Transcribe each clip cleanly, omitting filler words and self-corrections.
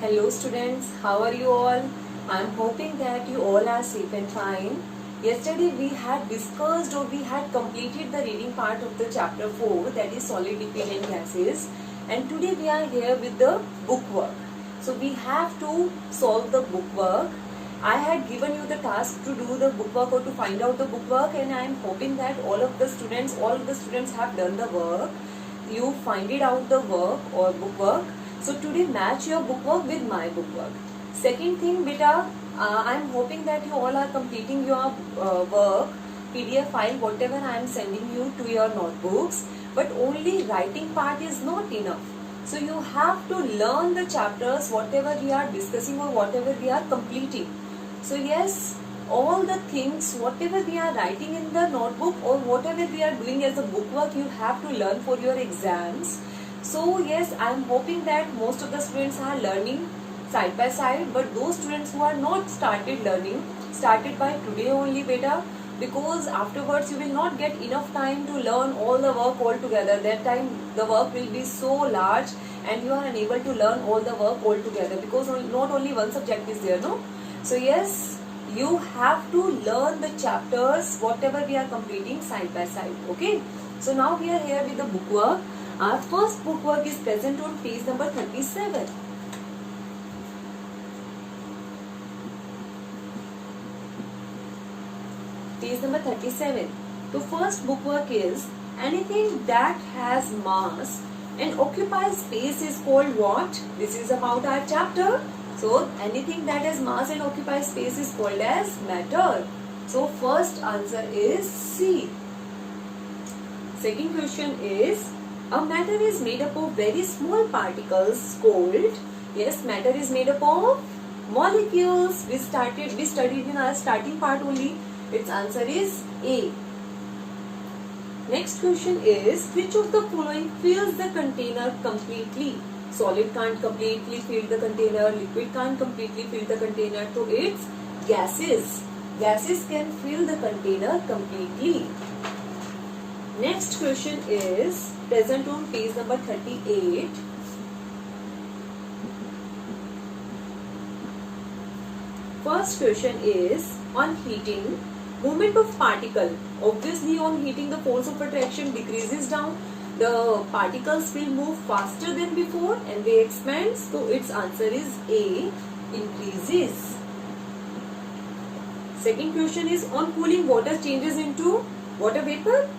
Hello students, how are you all? I am hoping that you all are safe and fine. Yesterday we had discussed or we had completed the reading part of the chapter 4, that is solid, liquid and gases, and today we are here with the book work. So we have to solve the book work. I had given you the task to do the book work or to find out the book work, and I am hoping that all of the students have done the work. You find it out the work or book work. So today match your book work with my book work. Second thing, beta, I am hoping that you all are completing your work, PDF file, whatever I am sending you to your notebooks. But only writing part is not enough. So you have to learn the chapters, whatever we are discussing or whatever we are completing. So yes, all the things, whatever we are writing in the notebook or whatever we are doing as a book work, you have to learn for your exams. So yes, I am hoping that most of the students are learning side by side, but those students who are not started learning, started by today only beta, because afterwards you will not get enough time to learn all the work all together. That time the work will be so large and you are unable to learn all the work all together, because not only one subject is there, no? So yes, you have to learn the chapters, whatever we are completing side by side, okay? So now we are here with the book work. Our first book work is present on page number 37. Page number 37. The first book work is anything that has mass and occupies space is called what? This is about our chapter. So anything that has mass and occupies space is called as matter. So first answer is C. Second question is, a matter is made up of very small particles called, yes, matter is made up of molecules. We studied in our starting part only. Its answer is A. Next question is, which of the following fills the container completely? Solid can't completely fill the container, liquid can't completely fill the container, so it's gases. Gases can fill the container completely. Next question is present on page number 38. First question is on heating, movement of particle. Obviously on heating the force of attraction decreases down. The particles will move faster than before and they expand. So its answer is A, increases. Second question is on cooling, water changes into water vapor,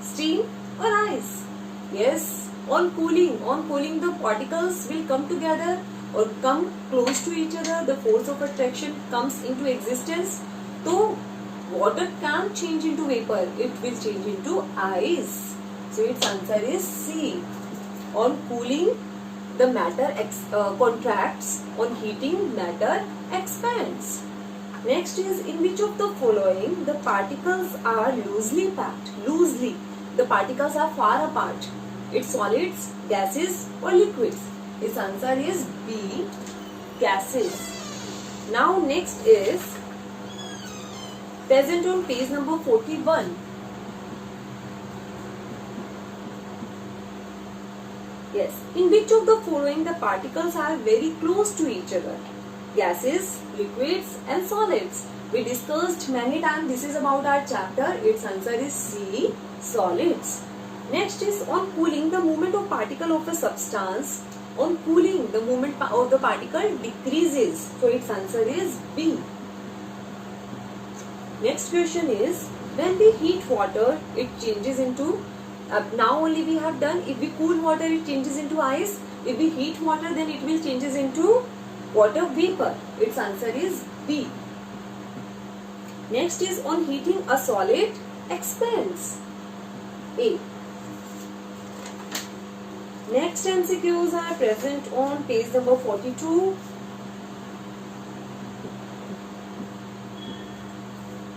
steam or ice. Yes, on cooling the particles will come together or come close to each other. The force of attraction comes into existence. So water can't change into vapor, it will change into ice. So its answer is C. On cooling the matter contracts, on heating matter expands. Next is, in which of the following the particles are loosely packed? Loosely, the particles are far apart. It's solids, gases or liquids. Its answer is B, gases. Now next is present on page number 41. Yes, in which of the following the particles are very close to each other? Gases, liquids and solids. We discussed many times, this is about our chapter. Its answer is C, solids. Next is on cooling, the movement of particle of a substance. On cooling, the movement of the particle decreases. So its answer is B. Next question is, when we heat water, it changes into, now only we have done, if we cool water, it changes into ice. If we heat water, then it will changes into water vapor. Its answer is B. Next is on heating a solid expands. A. Next MCQs are present on page number 42.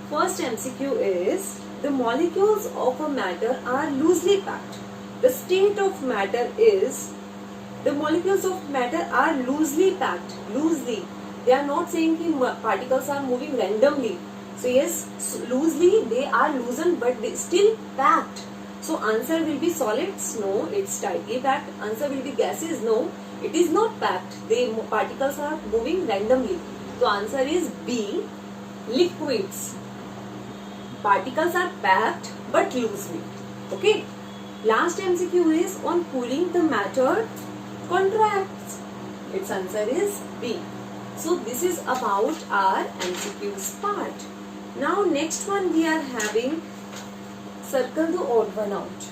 First MCQ is, the molecules of a matter are loosely packed. The state of matter is, the molecules of matter are loosely packed. Loosely. They are not saying that particles are moving randomly. So yes, loosely they are loosened but they still packed. So answer will be solids, no, it's tightly packed. Answer will be gases, no, It is not packed. The particles are moving randomly. So answer is B, liquids. Particles are packed but loosely. Okay. Last MCQ is on cooling the matter contracts. Its answer is B. So this is about our MCQs part. Now next one we are having circle the odd one out.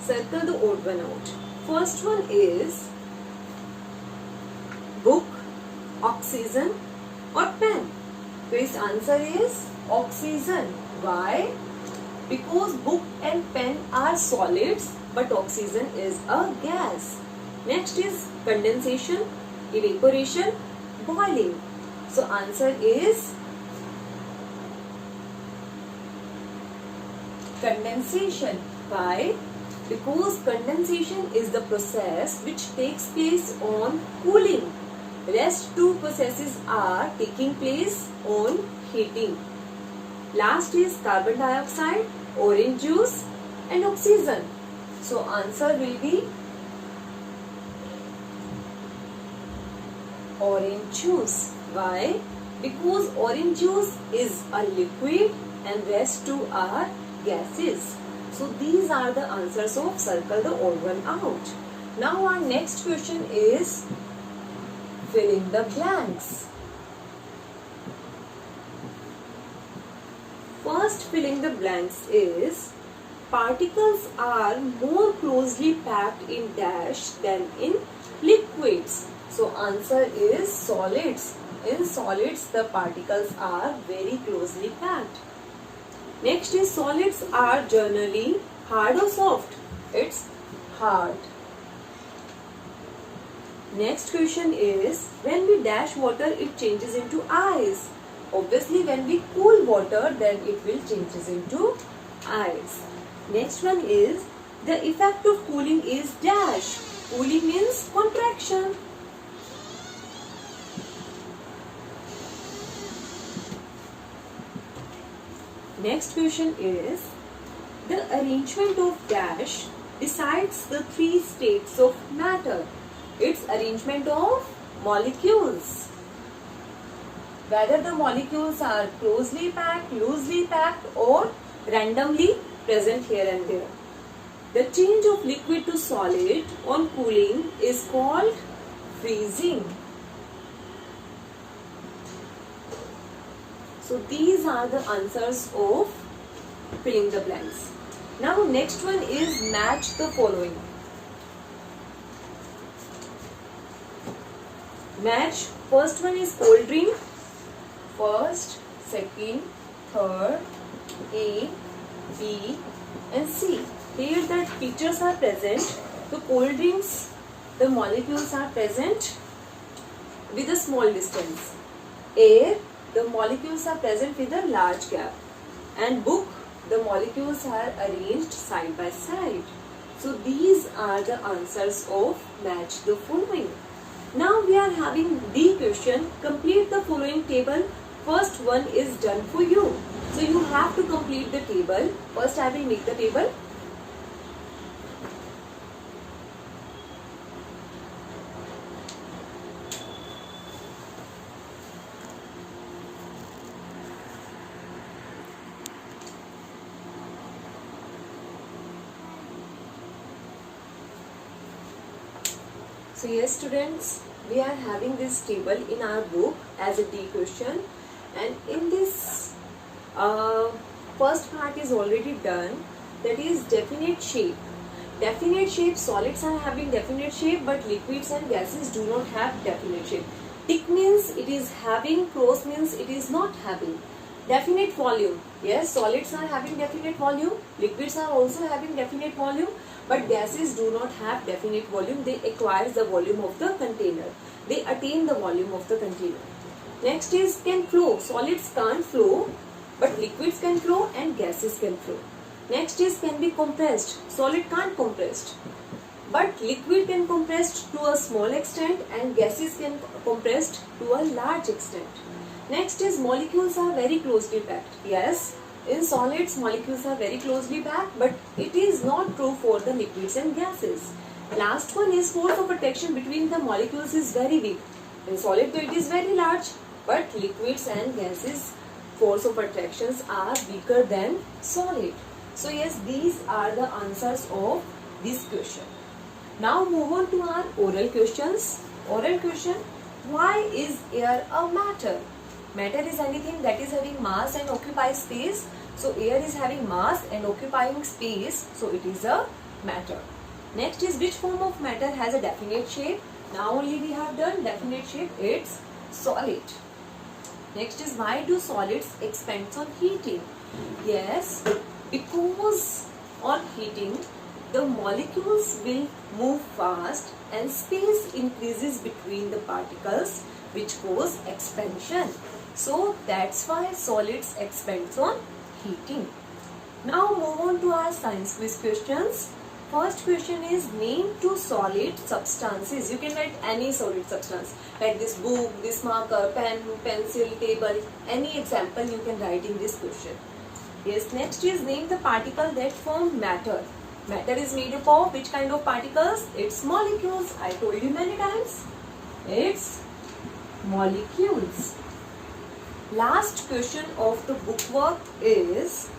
Circle the odd one out. First one is book, oxygen or pen. So its answer is oxygen. Why? Because book and pen are solids but oxygen is a gas. Next is condensation, evaporation, boiling. So answer is condensation. Why? Because condensation is the process which takes place on cooling. Rest two processes are taking place on heating. Last is carbon dioxide, orange juice and oxygen. So answer will be orange juice. Why? Because orange juice is a liquid and rest two are gases. So these are the answers of circle the odd one out. Now our next question is fill in the blanks. First filling the blanks is particles are more closely packed in dash than in liquids. So answer is solids. In solids the particles are very closely packed. Next is solids are generally hard or soft. It's hard. Next question is when we dash water it changes into ice. Obviously when we cool water then it will changes into ice. Next one is the effect of cooling is dash. Cooling means contraction. Next question is the arrangement of dash decides the three states of matter. It's arrangement of molecules. Whether the molecules are closely packed, loosely packed or randomly present here and there. The change of liquid to solid on cooling is called freezing. So these are the answers of filling the blanks. Now next one is match the following. Match. First one is cold drink. First, second, third, A, B and C. Here the pictures are present. The cold drinks, the molecules are present with a small distance. Air, the molecules are present with a large gap. And book, the molecules are arranged side by side. So these are the answers of match the following. Now we are having the question, complete the following table. First one is done for you. So you have to complete the table. First I will make the table. So yes students, we are having this table in our book as a D question, and in this first part is already done, that is definite shape. Definite shape, solids are having definite shape but liquids and gases do not have definite shape. Tick means it is having, cross means it is not having. Definite volume, yes, solids are having definite volume, liquids are also having definite volume, but gases do not have definite volume. They acquire the volume of the container. They attain the volume of the container. Next is can flow. Solids can't flow, but liquids can flow and gases can flow. Next is can be compressed. Solid can't compressed, but liquid can compressed to a small extent and gases can compressed to a large extent. Next is molecules are very closely packed. Yes, in solids molecules are very closely packed, but it is not true for the liquids and gases. Last one is force of attraction between the molecules is very weak. In solid it is very large, but liquids and gases force of attractions are weaker than solid. So yes, these are the answers of this question. Now move on to our oral questions. Oral question: why is air a matter? Matter is anything that is having mass and occupies space. So air is having mass and occupying space, so it is a matter. Next is which form of matter has a definite shape? Now only we have done definite shape, it's solid. Next is why do solids expand on heating? Yes, because on heating the molecules will move fast and space increases between the particles, which cause expansion. So that's why solids expand on heating. Now move on to our science quiz questions. First question is name two solid substances. You can write any solid substance like this book, this marker, pen, pencil, table. Any example you can write in this question. Yes, next is name the particle that form matter. Matter is made up of which kind of particles? It's molecules. I told you many times. It's molecules. Last question of the bookwork is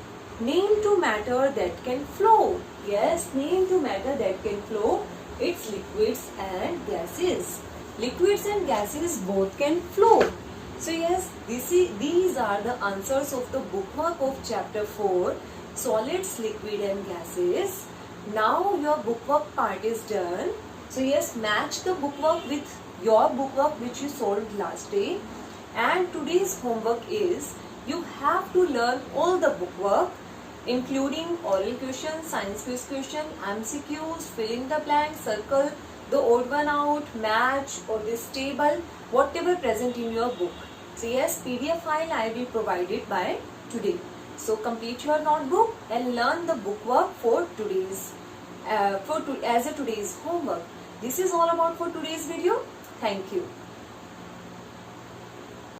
name two matter that can flow. Yes, name two matter that can flow. It's liquids and gases. Liquids and gases both can flow. So yes, these are the answers of the bookwork of chapter 4, solids, liquid and gases. Now your bookwork part is done. So yes, match the bookwork with your bookwork which you solved last day. And today's homework is you have to learn all the bookwork, including oral questions, science quiz question, MCQs, fill in the blank, circle the odd one out, match or this table, whatever present in your book. So yes, PDF file I will provide it by today. So complete your notebook and learn the bookwork for today's as a today's homework. This is all about for today's video. Thank you.